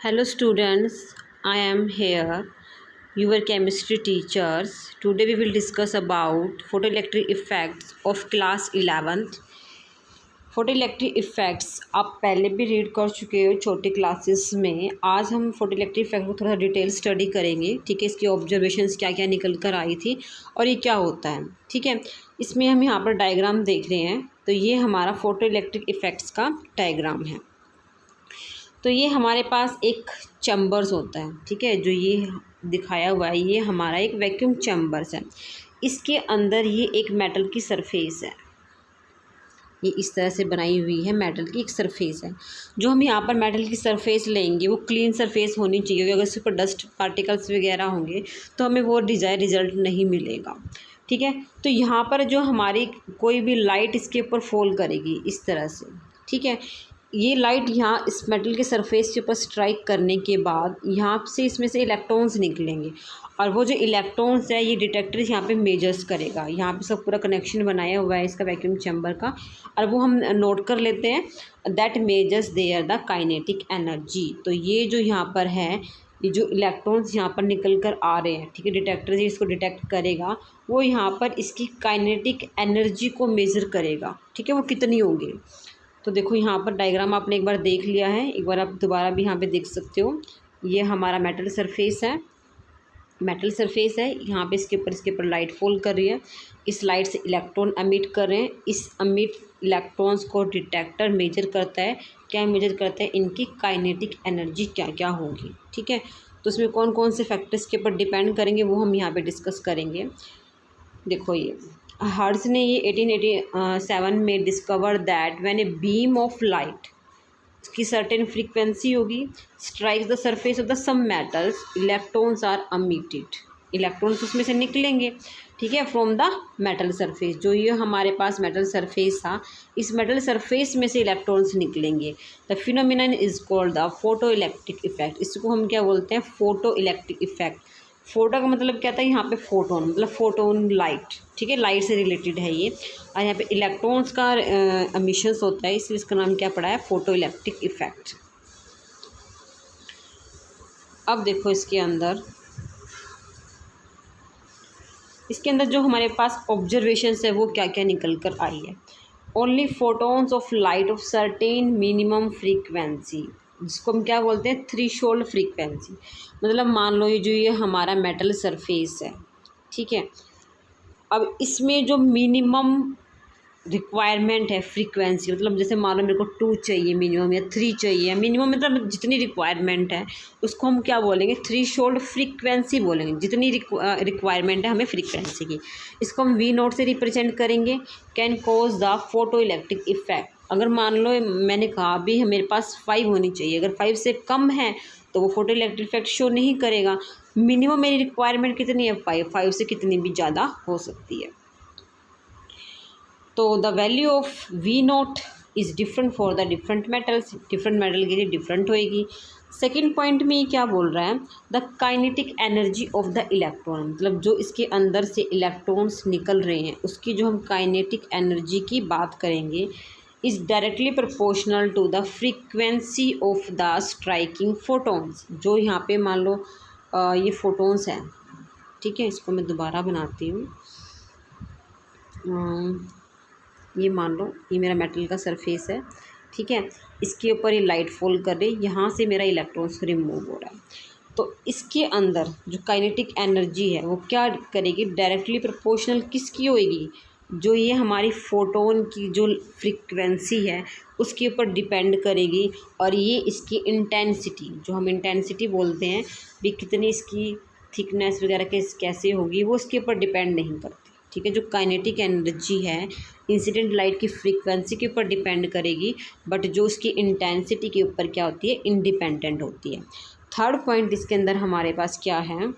Hello students, I am here, your chemistry teachers. Today we will discuss about photoelectric effects of class 11th. Photoelectric effects आप पहले भी read कर चुके हो छोटे क्लासेस में। आज हम फोटोइलेक्ट्रिक इफ़ेक्ट को थोड़ा डिटेल स्टडी करेंगे। ठीक है, इसकी ऑब्जर्वेशंस क्या क्या निकल कर आई थी और ये क्या होता है। ठीक है, इसमें हम यहाँ पर डायग्राम देख रहे हैं, तो ये हमारा फोटोइलेक्ट्रिक इफ़ेक्ट्स का डायग्राम है। तो ये हमारे पास एक चैम्बर्स होता है। ठीक है, जो ये दिखाया हुआ है ये हमारा एक वैक्यूम चैम्बर्स है। इसके अंदर ये एक मेटल की सरफेस है, ये इस तरह से बनाई हुई है मेटल की एक सरफेस है। जो हम यहाँ पर मेटल की सरफेस लेंगे वो क्लीन सरफेस होनी चाहिए, क्योंकि अगर इस पर डस्ट पार्टिकल्स वगैरह होंगे तो हमें वो डिज़ायर रिजल्ट नहीं मिलेगा। ठीक है, तो यहाँ पर जो हमारी कोई भी लाइट इसके ऊपर फॉल करेगी इस तरह से। ठीक है, ये लाइट यहाँ इस मेटल के सरफेस के ऊपर स्ट्राइक करने के बाद यहाँ से इसमें से इलेक्ट्रॉन्स निकलेंगे, और वो जो इलेक्ट्रॉन्स है ये डिटेक्टर यहाँ पे मेजर्स करेगा। यहाँ पे सब पूरा कनेक्शन बनाया हुआ है इसका वैक्यूम चैम्बर का, और वो हम नोट कर लेते हैं that measures there the kinetic energy. तो ये जो यहाँ पर है, ये जो इलेक्ट्रॉन्स यहाँ पर निकल कर आ रहे हैं, ठीक है, डिटेक्टर जो इसको डिटेक्ट करेगा वो यहाँ पर इसकी काइनेटिक एनर्जी को मेज़र करेगा। ठीक है, वो कितनी होगी। तो देखो यहाँ पर डायग्राम आपने एक बार देख लिया है, एक बार आप दोबारा भी यहाँ पे देख सकते हो। ये हमारा मेटल सरफेस है, मेटल सरफेस है। यहाँ पे इसके ऊपर लाइट फॉल कर रही है, इस लाइट से इलेक्ट्रॉन अमिट कर रहे हैं। इस अमिट इलेक्ट्रॉन्स को डिटेक्टर मेजर करता है। क्या मेजर करता है, इनकी काइनेटिक एनर्जी क्या क्या होगी। ठीक है, तो उसमें कौन कौन से फैक्टर्स के ऊपर डिपेंड करेंगे वो हम यहाँ पे डिस्कस करेंगे। देखो ये हर्ट्ज ने ये 1887 में discover that when a beam of light, उसकी सर्टेन फ्रीक्वेंसी होगी, strikes the surface of the some metals, electrons are emitted, electrons उसमें से निकलेंगे। ठीक है, फ्रॉम द मेटल सरफेस। जो ये हमारे पास मेटल सरफेस था, इस मेटल सरफेस में से इलेक्ट्रॉन्स निकलेंगे। The phenomenon is called the photo electric effect. इसको हम क्या बोलते हैं, फोटो इलेक्ट्रिक इफेक्ट। फोटो का मतलब क्या था, यहाँ पे फोटोन मतलब फोटोन लाइट। ठीक है, लाइट से रिलेटेड है ये, और यहाँ पे इलेक्ट्रॉन्स का एमिशंस होता है, इसलिए इसका नाम क्या पड़ा है, फोटो इलेक्ट्रिक इफेक्ट। अब देखो इसके अंदर जो हमारे पास ऑब्जर्वेशंस है वो क्या क्या निकल कर आई है। Only photons of light of certain minimum frequency, जिसको हम क्या बोलते हैं, थ्रेशोल्ड फ्रीक्वेंसी। मतलब मान लो ये हमारा मेटल सरफेस है। ठीक है, अब इसमें जो मिनिमम रिक्वायरमेंट है फ्रीक्वेंसी, मतलब जैसे मान लो मेरे को 2 चाहिए मिनिमम, या 3 चाहिए मिनिमम, मतलब जितनी रिक्वायरमेंट है उसको हम क्या बोलेंगे, थ्रेशोल्ड फ्रीक्वेंसी बोलेंगे। जितनी रिक्वायरमेंट है हमें फ्रीक्वेंसी की, इसको हम वी नोट से रिप्रेजेंट करेंगे। Can cause the photo electric effect. अगर मान लो मैंने कहा अभी मेरे पास 5 होनी चाहिए, अगर 5 से कम है तो वो फोटो इलेक्ट्रिक इफेक्ट शो नहीं करेगा। मिनिमम मेरी रिक्वायरमेंट कितनी है, 5 से कितनी भी ज़्यादा हो सकती है। तो the value of V naught is different for the different metals, different metal के लिए डिफरेंट होएगी। सेकेंड पॉइंट में क्या बोल रहा है, the kinetic energy of the electron, मतलब जो इसके अंदर से इलेक्ट्रॉन्स निकल रहे हैं उसकी जो हम काइनेटिक एनर्जी की बात करेंगे, is directly proportional to the frequency of the striking photons. जो यहाँ पे मान लो ये फोटोन्स हैं। ठीक है, इसको मैं दोबारा बनाती हूँ। ये मान लो ये मेरा मेटल का सरफेस है। ठीक है, इसके ऊपर ये लाइट फॉल कर रही, यहाँ से मेरा इलेक्ट्रॉन्स रिमूव हो रहा है। तो इसके अंदर जो काइनेटिक एनर्जी है वो क्या करेगी, डायरेक्टली प्रोपोर्शनल किसकी होएगी, जो ये हमारी फोटोन की जो फ्रीक्वेंसी है उसके ऊपर डिपेंड करेगी। और ये इसकी इंटेंसिटी, जो हम इंटेंसिटी बोलते हैं भी, कितनी इसकी थिकनेस वगैरह कैसे होगी, वो इसके ऊपर डिपेंड नहीं करती। ठीक है, जो काइनेटिक एनर्जी है इंसिडेंट लाइट की फ्रीक्वेंसी के ऊपर डिपेंड करेगी, बट जो उसकी इंटेंसिटी के ऊपर क्या होती है, इंडिपेंडेंट होती है। थर्ड पॉइंट इसके अंदर हमारे पास क्या है,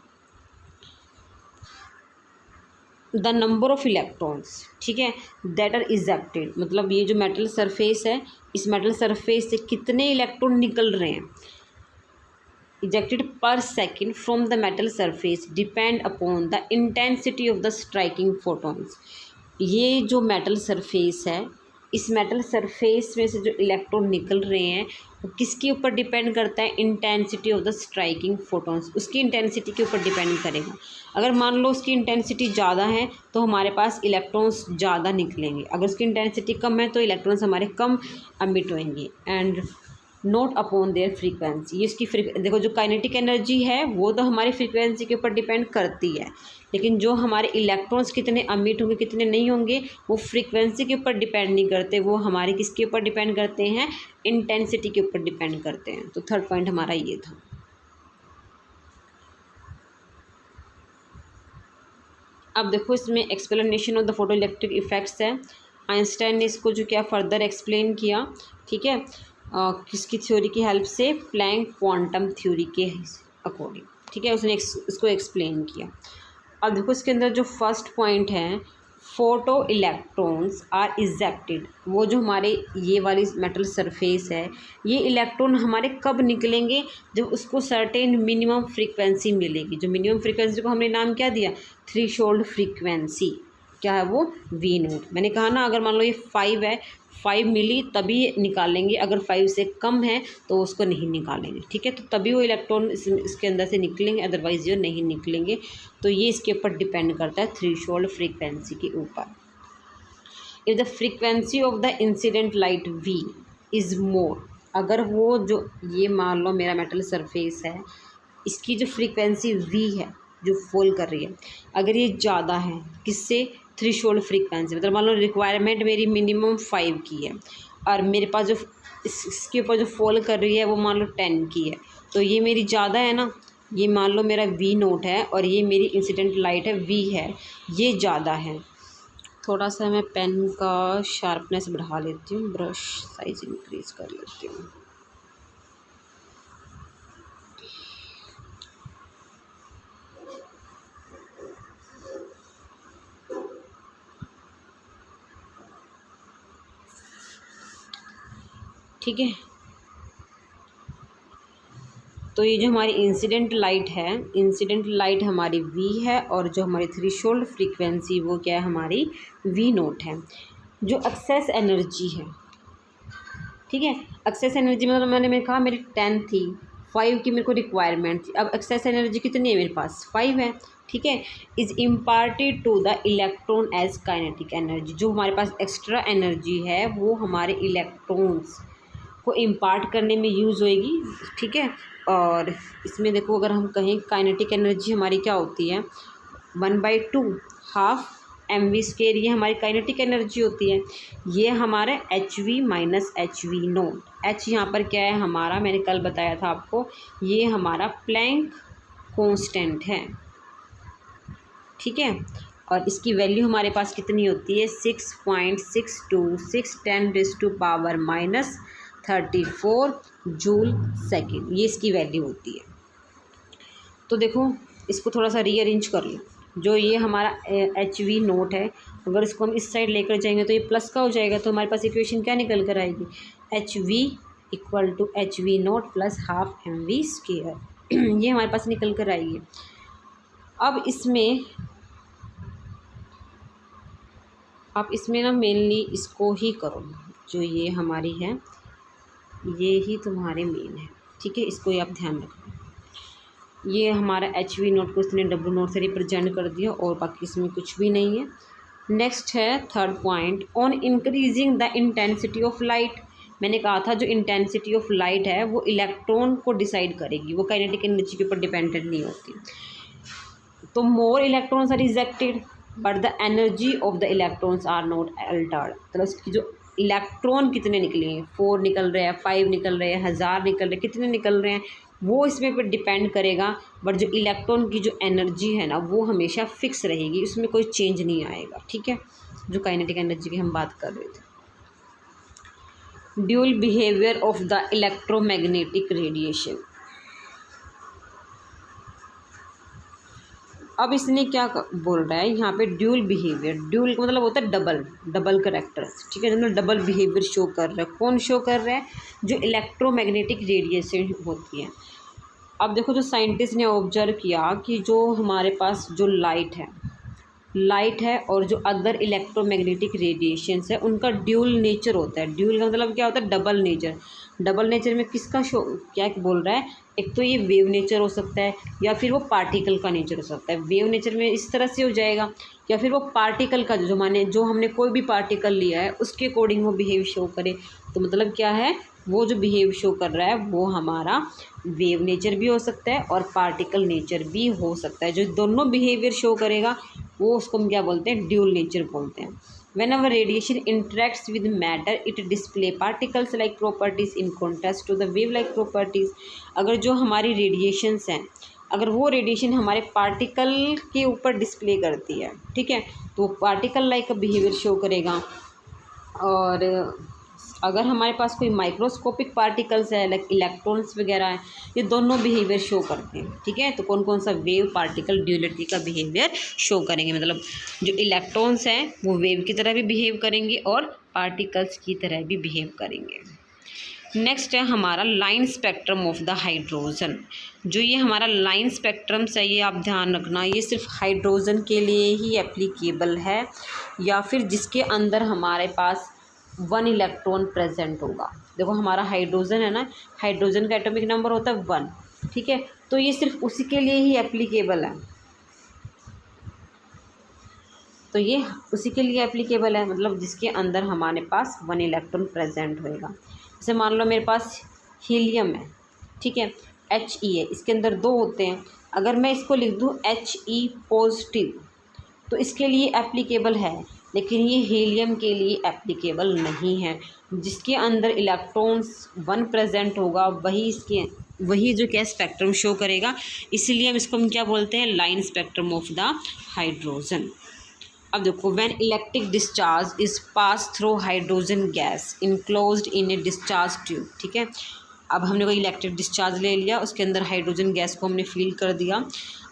द नंबर ऑफ इलेक्ट्रॉन्स। ठीक है, दैट आर इजेक्टेड, मतलब ये जो मेटल सरफेस है, इस मेटल सरफेस से कितने इलेक्ट्रॉन निकल रहे हैं, ejected per second from the metal surface depend upon the intensity of the striking photons। ये जो मेटल सरफेस है इस मेटल सरफेस में से जो इलेक्ट्रॉन निकल रहे हैं वो किसके ऊपर डिपेंड करता है, intensity of the striking photons, उसकी इंटेंसिटी के ऊपर डिपेंड करेगा। अगर मान लो उसकी इंटेंसिटी ज़्यादा है तो हमारे पास इलेक्ट्रॉन्स ज़्यादा निकलेंगे, अगर उसकी इंटेंसिटी कम है तो इलेक्ट्रॉन्स हमारे कम एमिट होंगे। And naught upon their frequency, ये इसकी देखो जो काइनेटिक एनर्जी है वो तो हमारी फ्रीक्वेंसी के ऊपर डिपेंड करती है, लेकिन जो हमारे इलेक्ट्रॉन्स कितने एमिट होंगे कितने नहीं होंगे वो फ्रीक्वेंसी के ऊपर डिपेंड नहीं करते, वो हमारे किसके ऊपर डिपेंड करते हैं, इंटेंसिटी के ऊपर डिपेंड करते हैं। तो थर्ड पॉइंट हमारा ये था। अब देखो इसमें explanation of the photo electric effects है। आइंस्टाइन ने इसको जो क्या फर्दर एक्सप्लेन किया, ठीक है, किसकी थ्योरी की हेल्प से, प्लैंक क्वांटम थ्योरी के अकॉर्डिंग, ठीक है, उसने इसको एक्सप्लेन किया। अब देखो इसके अंदर जो फर्स्ट पॉइंट है, फोटो इलेक्ट्रॉन्स आर इजेक्टेड, वो जो हमारे ये वाली मेटल सरफेस है ये इलेक्ट्रॉन हमारे कब निकलेंगे, जब उसको सर्टेन मिनिमम फ्रीक्वेंसी मिलेगी। जो मिनिमम फ्रीक्वेंसी को हमने नाम क्या दिया, थ्रेशोल्ड फ्रीक्वेंसी, क्या है वो, वी नोट। मैंने कहा ना अगर मान लो ये 5 है, 5 मिली तभी निकालेंगे, अगर 5 से कम है तो उसको नहीं निकालेंगे, ठीक है, तो तभी वो इलेक्ट्रॉन इसके अंदर से निकलेंगे, अदरवाइज ये नहीं निकलेंगे। तो ये इसके ऊपर डिपेंड करता है थ्रेशोल्ड फ्रीक्वेंसी के ऊपर। If the frequency of the incident light V is more, अगर वो जो ये मान लो मेरा मेटल सरफेस है इसकी जो फ्रीक्वेंसी वी है जो फॉल कर रही है, अगर ये ज़्यादा है किससे, थ्रेशोल्ड फ्रीक्वेंसी, मतलब मान लो रिक्वायरमेंट मेरी मिनिमम 5 की है और मेरे पास जो इसके ऊपर जो फॉल कर रही है वो मान लो 10 की है, तो ये मेरी ज़्यादा है ना, ये मान लो मेरा वी नोट है और ये मेरी इंसिडेंट लाइट है वी है, ये ज़्यादा है। थोड़ा सा मैं पेन का शार्पनेस बढ़ा लेती हूँ, ब्रश साइज इंक्रीज़ कर लेती हूँ। ठीक है, तो ये जो हमारी इंसिडेंट लाइट है, इंसिडेंट लाइट हमारी वी है और जो हमारी थ्रेशोल्ड फ्रीक्वेंसी वो क्या है, हमारी वी नोट है। जो एक्सेस एनर्जी है, ठीक है, एक्सेस एनर्जी मतलब मैंने कहा मेरी 10 थी, 5 की मेरे को रिक्वायरमेंट थी, अब एक्सेस एनर्जी कितनी है मेरे पास, 5 है, ठीक है, is imparted to the electron as kinetic energy, जो हमारे पास एक्स्ट्रा एनर्जी है वो हमारे इलेक्ट्रॉन्स को इम्पार्ट करने में यूज़ होएगी, ठीक है। और इसमें देखो अगर हम कहें काइनेटिक एनर्जी हमारी क्या होती है, 1/2 हाफ mv², ये हमारी काइनेटिक एनर्जी होती है। ये हमारा HV minus HV note, H यहाँ पर क्या है हमारा, मैंने कल बताया था आपको, ये हमारा प्लैंक कांस्टेंट है, ठीक है, और इसकी वैल्यू हमारे पास कितनी होती है, 6.626 10⁻⁻34 जूल सेकेंड, ये इसकी वैल्यू होती है। तो देखो इसको थोड़ा सा रीअरेंज कर लो, जो ये हमारा HV नोट है अगर इसको हम इस साइड लेकर जाएंगे तो ये प्लस का हो जाएगा, तो हमारे पास इक्वेशन क्या निकल कर आएगी, HV = HV note plus half mv², ये हमारे पास निकल कर आएगी। अब इसमें ना मेनली इसको ही करो, जो ये हमारी है ये ही तुम्हारे मेन है, ठीक है, इसको ही आप ध्यान रखो। ये हमारा HV नोट को इसने W नोट से रिप्रेजेंट कर दिया और बाकी इसमें कुछ भी नहीं है। नेक्स्ट है third point, on increasing the intensity of light, मैंने कहा था जो इंटेंसिटी ऑफ लाइट है वो इलेक्ट्रॉन को डिसाइड करेगी, वो काइनेटिक एनर्जी के ऊपर डिपेंडेंट नहीं होती। तो more electrons are rejected but the energy of the electrons are not altered, मतलब उसकी जो इलेक्ट्रॉन कितने निकले हैं, 4 निकल रहे हैं, 5 निकल रहे हैं, 1000 निकल रहे हैं, कितने निकल रहे हैं वो इसमें पर डिपेंड करेगा, बट जो इलेक्ट्रॉन की जो एनर्जी है ना वो हमेशा फिक्स रहेगी, उसमें कोई चेंज नहीं आएगा, ठीक है, जो काइनेटिक एनर्जी की हम बात कर रहे थे। Dual behaviour of the electromagnetic radiation, अब इसने क्या बोल रहा है यहाँ पे, ड्यूल बिहेवियर, ड्यूल का मतलब होता है डबल करेक्टर्स, ठीक है, मतलब डबल बिहेवियर शो कर रहा है। कौन शो कर रहा है, जो इलेक्ट्रोमैग्नेटिक रेडिएशन होती है। अब देखो जो साइंटिस्ट ने ऑब्जर्व किया कि जो हमारे पास जो लाइट है लाइट है और जो अदर इलेक्ट्रोमैग्नेटिक रेडिएशंस है उनका ड्यूल नेचर होता है। ड्यूल का मतलब क्या होता है? Double nature. डबल नेचर में किसका शो क्या बोल रहा है? एक तो ये वेव नेचर हो सकता है या फिर वो पार्टिकल का नेचर हो सकता है। वेव नेचर में इस तरह से हो जाएगा, या फिर वो पार्टिकल का जो हमने कोई भी पार्टिकल लिया है उसके अकॉर्डिंग वो बिहेव शो करे। तो मतलब क्या है, वो जो बिहेव शो कर रहा है वो हमारा वेव नेचर भी हो सकता है और पार्टिकल नेचर भी हो सकता है। जो दोनों बिहेवियर शो करेगा वो उसको हम क्या बोलते हैं? ड्यूल नेचर बोलते हैं। Whenever radiation interacts with matter, it display particles like properties in contrast to the wave-like properties. अगर जो हमारी रेडिएशंस हैं, अगर वो रेडिएशन हमारे पार्टिकल के ऊपर डिस्प्ले करती है, ठीक है, तो पार्टिकल लाइक का बिहेवियर शो करेगा। और अगर हमारे पास कोई माइक्रोस्कोपिक पार्टिकल्स है लाइक इलेक्ट्रॉन्स वगैरह हैं, ये दोनों बिहेवियर शो करते हैं, ठीक है। तो कौन कौन सा? वेव पार्टिकल ड्यूलिटी का बिहेवियर शो करेंगे। मतलब जो इलेक्ट्रॉन्स हैं वो वेव की तरह भी बिहेव करेंगे और पार्टिकल्स की तरह भी बिहेव करेंगे। नेक्स्ट है हमारा line spectrum of the hydrogen. जो ये हमारा लाइन स्पेक्ट्रम है, ये आप ध्यान रखना, ये सिर्फ हाइड्रोजन के लिए ही एप्लीकेबल है या फिर जिसके अंदर हमारे पास 1 इलेक्ट्रॉन प्रेजेंट होगा। देखो हमारा हाइड्रोजन है ना, हाइड्रोजन का एटॉमिक नंबर होता है 1, ठीक है। तो ये सिर्फ उसी के लिए ही एप्लीकेबल है, तो ये उसी के लिए एप्लीकेबल है, मतलब जिसके अंदर हमारे पास 1 इलेक्ट्रॉन प्रेजेंट होएगा। जैसे मान लो मेरे पास हीलियम है, ठीक है, He है, इसके अंदर 2 होते हैं। अगर मैं इसको लिख दूँ He पॉजिटिव तो इसके लिए एप्लीकेबल है, लेकिन ये हीलियम के लिए एप्लीकेबल नहीं है। जिसके अंदर इलेक्ट्रॉन्स 1 प्रेजेंट होगा वही जो क्या स्पेक्ट्रम शो करेगा। इसीलिए हम क्या बोलते हैं? Line spectrum of the hydrogen. अब देखो, when electric discharge is pass through hydrogen gas enclosed in A discharge tube, ठीक है। अब हमने कोई इलेक्ट्रिक डिस्चार्ज ले लिया, उसके अंदर हाइड्रोजन गैस को हमने फिल कर दिया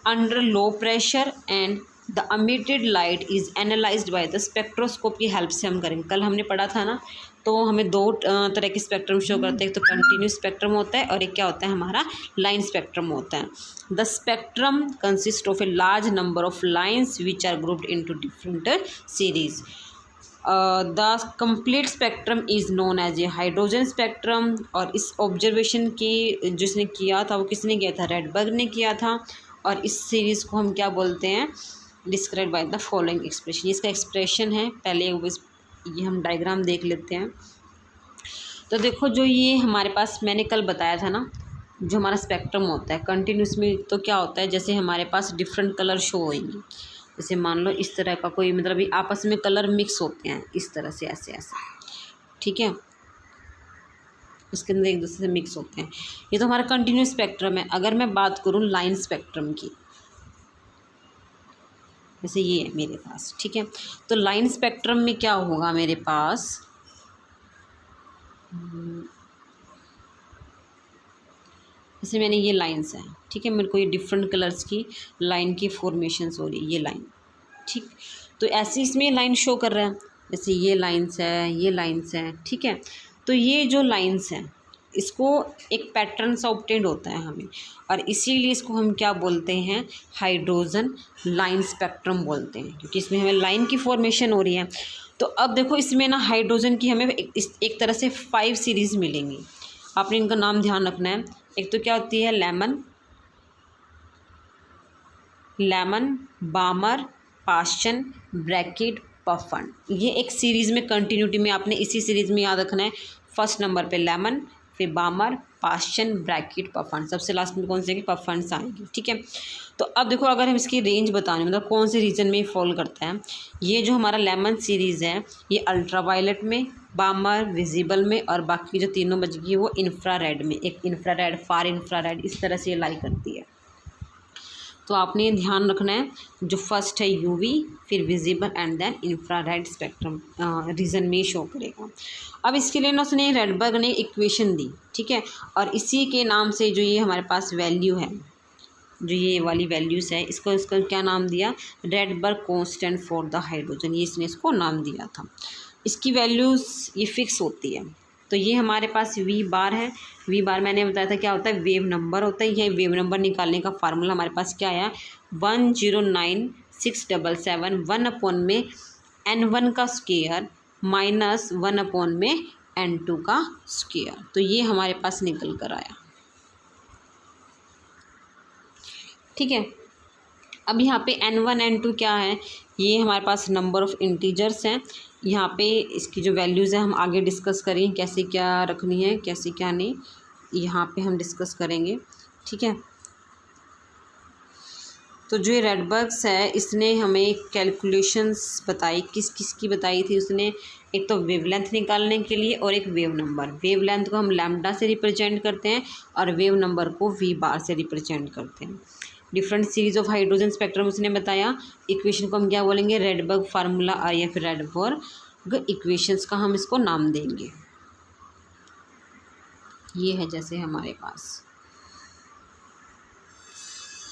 under low pressure and the emitted light is analysed by the spectroscope की हेल्प से हम करेंगे। कल हमने पढ़ा था ना, तो हमें 2 तरह के स्पेक्ट्रम शो करते हैं। एक तो कंटिन्यूस स्पेक्ट्रम होता है और एक क्या होता है? हमारा लाइन स्पेक्ट्रम होता है। The spectrum consist of a large number of lines which are grouped into different series. The complete spectrum is known as a hydrogen spectrum. और इस ऑब्जर्वेशन की जिसने किया था वो किसने किया था? रेडबर्ग ने किया था। और इस सीरीज़ को हम क्या बोलते हैं? Describe by the following expression. इसका एक्सप्रेशन है, पहले ये हम डायग्राम देख लेते हैं। तो देखो, जो ये हमारे पास मैंने कल बताया था ना, जो हमारा स्पेक्ट्रम होता है कंटिन्यूस में, तो क्या होता है? जैसे हमारे पास डिफरेंट कलर शो होंगे, जैसे मान लो इस तरह का कोई, मतलब ये आपस में कलर मिक्स होते हैं इस तरह से, ऐसे ऐसे, ठीक है, इसके अंदर एक दूसरे से मिक्स होते हैं। ये तो हमारा कंटिन्यूस स्पेक्ट्रम है। अगर मैं बात करूँ लाइन स्पेक्ट्रम की, जैसे ये है मेरे पास, ठीक है, तो लाइन स्पेक्ट्रम में क्या होगा मेरे पास? जैसे मैंने ये लाइंस हैं, ठीक है, मेरे को ये डिफरेंट कलर्स की लाइन की फॉर्मेशंस हो रही है, ये लाइन, ठीक। तो ऐसे इसमें लाइन शो कर रहा है, जैसे ये लाइंस है, ये लाइंस हैं, ठीक है। तो ये जो लाइंस हैं इसको एक पैटर्न सा ऑब्टेंड होता है हमें, और इसीलिए इसको हम क्या बोलते हैं? हाइड्रोजन लाइन स्पेक्ट्रम बोलते हैं, क्योंकि इसमें हमें लाइन की फॉर्मेशन हो रही है। तो अब देखो, इसमें ना हाइड्रोजन की हमें एक तरह से 5 सीरीज़ मिलेंगी। आपने इनका नाम ध्यान रखना है। एक तो क्या होती है? Lemon, Balmer, Paschen, bracket, Puffin. ये एक सीरीज़ में कंटिन्यूटी में आपने इसी सीरीज़ में याद रखना है। फर्स्ट नंबर पे लेमन, फिर बामर, पास्चन, ब्रैकेट, पफन, सबसे लास्ट में कौन से आएंगे? पफन्स आएंगे, ठीक है। तो अब देखो, अगर हम इसकी रेंज बताने, मतलब कौन से रीजन में फॉल करता है, ये जो हमारा लेमन सीरीज़ है ये अल्ट्रावायलेट में, बामर विजिबल में, और बाकी जो तीनों बच गई वो इंफ्रारेड में। एक इंफ्रारेड, फार इंफ्रारेड, इस तरह से ये लाई करती है। तो आपने ये ध्यान रखना है, जो फर्स्ट है यूवी, फिर visible and then infrared spectrum region में शो करेगा। अब इसके लिए ना उसने रेडबर्ग ने इक्वेशन दी, ठीक है, और इसी के नाम से जो ये हमारे पास वैल्यू है, जो ये वाली वैल्यूज़ है, इसका क्या नाम दिया? Rydberg constant for the hydrogen, ये इसने इसको नाम दिया था। इसकी वैल्यूज़ ये फिक्स होती है। तो ये हमारे पास वी बार है। वी बार मैंने बताया था क्या होता है? वेव नंबर होता है। ये वेव नंबर निकालने का फार्मूला हमारे पास क्या आया? 677 1/n1 का स्क्वायर माइनस 1/n2 का स्क्वायर। तो ये हमारे पास निकल कर आया। ठीक है, अब यहाँ पे n1 n2 क्या है, ये हमारे पास नंबर ऑफ़ इंटीजर्स हैं। यहाँ पे इसकी जो वैल्यूज़ है हम आगे डिस्कस करेंगे, कैसे क्या रखनी है कैसे क्या नहीं, यहाँ पे हम डिस्कस करेंगे। ठीक है, तो जो ये रेडबर्ग्स है इसने हमें कैलकुलेशंस बताई, किस किस की बताई थी उसने, एक तो वेवलेंथ निकालने के लिए और एक वेव नंबर। वेवलेंथ को हम लैम्डा से रिप्रेजेंट करते हैं और वेव नंबर को वी बार से रिप्रेजेंट करते हैं। Different series of hydrogen spectrum उसने बताया। इक्वेशन को हम क्या बोलेंगे, रेडबर्ग फार्मूला या फिर रेडबर्ग इक्वेशंस का हम इसको नाम देंगे। ये है जैसे हमारे पास,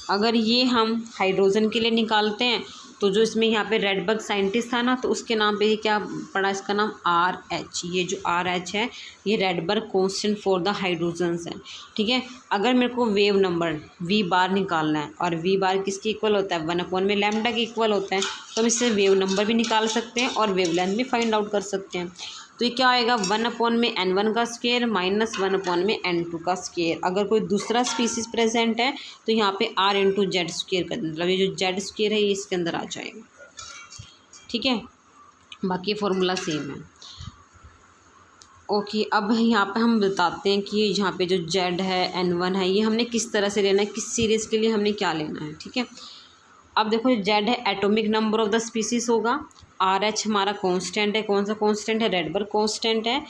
अगर ये हम हाइड्रोजन के लिए निकालते हैं तो जो इसमें यहाँ पे रेडबर्ग साइंटिस्ट था ना, तो उसके नाम पे ही क्या पड़ा, इसका नाम RH। ये जो RH है ये Rydberg constant for the hydrogens है। ठीक है, अगर मेरे को वेव नंबर वी बार निकालना है और वी बार किसके इक्वल होता है, 1/में लैम्डा के इक्वल होता है, तो हम इससे वेव नंबर भी निकाल सकते हैं और वेवलेंथ भी फाइंड आउट कर सकते हैं। तो ये क्या आएगा, 1/n1 का स्क्वायर माइनस 1/n2 का स्क्वायर। अगर कोई दूसरा स्पीसीज प्रेजेंट है तो यहाँ पे r/z स्क्वायर का मतलब ये जो z स्क्वायर है ये इसके अंदर आ जाएगा। ठीक है, बाकी फॉर्मूला सेम है। ओके, अब यहाँ पे हम बताते हैं कि यहाँ पे जो z है n1 है ये हमने किस तरह से लेना है, किस सीरीज़ के लिए हमने क्या लेना है। ठीक है, अब देखो z है atomic number of the species होगा, RH हमारा कांस्टेंट है, कौन सा कांस्टेंट है, रेडबर्ग कांस्टेंट है।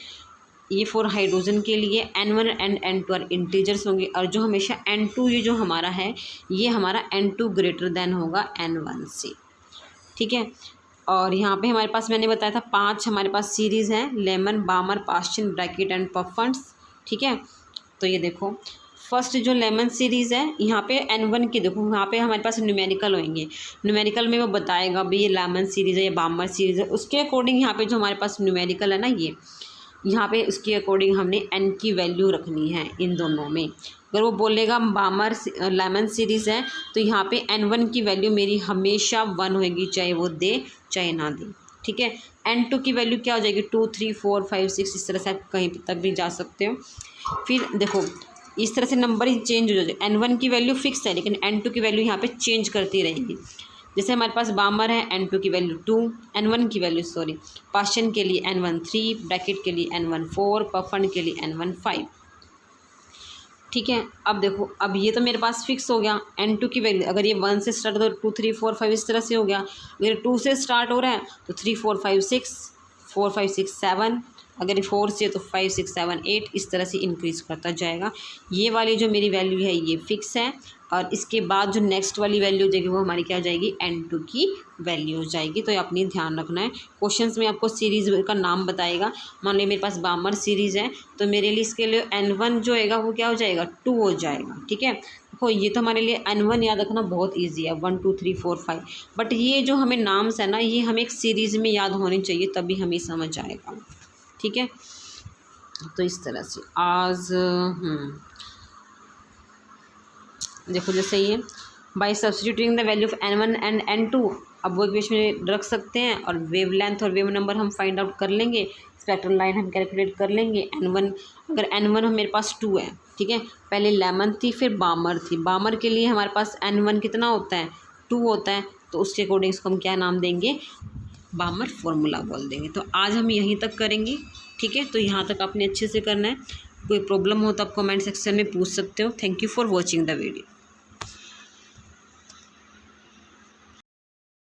ये फॉर हाइड्रोजन के लिए n1 एंड n2 और इंटीजर्स होंगे, और जो हमेशा n2 ये जो हमारा है ये हमारा n2 ग्रेटर देन होगा n1 से। ठीक है, और यहाँ पे हमारे पास मैंने बताया था 5 हमारे पास सीरीज़ हैं, Lyman, Balmer, Paschen, Brackett and Pfunds. ठीक है, तो ये देखो फर्स्ट जो लेमन सीरीज़ है यहाँ पे n1 की देखो, यहाँ पे हमारे पास न्यूमेरिकल होंगे, न्यूमेरिकल में वो बताएगा भाई ये लेमन सीरीज़ है या बामर सीरीज़ है, उसके अकॉर्डिंग यहाँ पे जो हमारे पास न्यूमेरिकल है ना ये यहाँ पे उसके अकॉर्डिंग हमने n की वैल्यू रखनी है इन दोनों में। अगर वो बोलेगा बामर लेमन सीरीज़ है तो यहाँ पे n1 की वैल्यू मेरी हमेशा 1 होगी, चाहे वो दे चाहे ना दे। ठीक है, n2 की वैल्यू क्या हो जाएगी 2 3 4 5 6, इस तरह से आप कहीं तक भी जा सकते हो। फिर देखो इस तरह से नंबर ही चेंज हो जाए, n1 की वैल्यू फिक्स है लेकिन n2 की वैल्यू यहाँ पे चेंज करती रहेगी। जैसे हमारे पास बामर है n2 की वैल्यू 2, n1 की वैल्यू सॉरी, पास्चन के लिए n1 3, ब्रैकेट के लिए n1 4, पफन के लिए n1 5। ठीक है, अब देखो अब ये तो मेरे पास फिक्स हो गया n2 की वैल्यू, अगर ये 1 से स्टार्ट हो तो 2 3 4 5 इस तरह से हो गया, अगर 2 से स्टार्ट हो रहा है तो 3 4 5 6 4 5 6 7, अगर 4 से तो 5 6 7 8, इस तरह से इंक्रीज़ करता जाएगा। ये वाली जो मेरी वैल्यू है ये फिक्स है, और इसके बाद जो नेक्स्ट वाली वैल्यू हो जाएगी वो हमारी क्या हो जाएगी, n2 की वैल्यू हो जाएगी। तो ये अपनी ध्यान रखना है, क्वेश्चंस में आपको सीरीज़ का नाम बताएगा। मान लीजिए मेरे पास बामर सीरीज़ है तो मेरे लिए इसके लिए n1 जो होएगा वो क्या हो जाएगा 2 हो जाएगा। ठीक है, देखो ये तो हमारे लिए n1 याद रखना बहुत ईजी है, 1 2 3 4 5, बट ये जो हमें नाम्स है ना ये हमें एक सीरीज़ में याद होनी चाहिए तभी हमें समझ आएगा। ठीक है, तो इस तरह से आज देखो जैसे ये bye substituting the value of n1 and n2, अब वो इक्वेशन में रख सकते हैं और वेव लेंथ और वेव नंबर हम फाइंड आउट कर लेंगे, स्पेक्ट्रल लाइन हम कैलकुलेट कर लेंगे। n1 अगर n1 मेरे पास 2 है, ठीक है, पहले लेमन थी फिर बामर थी, बामर के लिए हमारे पास n1 कितना होता है 2 होता है, तो उसके अकॉर्डिंग इसको हम क्या नाम देंगे, बामर फार्मूला बोल देंगे। तो आज हम यहीं तक करेंगे। ठीक है, तो यहाँ तक आपने अच्छे से करना है, कोई प्रॉब्लम हो तो आप कमेंट सेक्शन में पूछ सकते हो। Thank you for watching the video.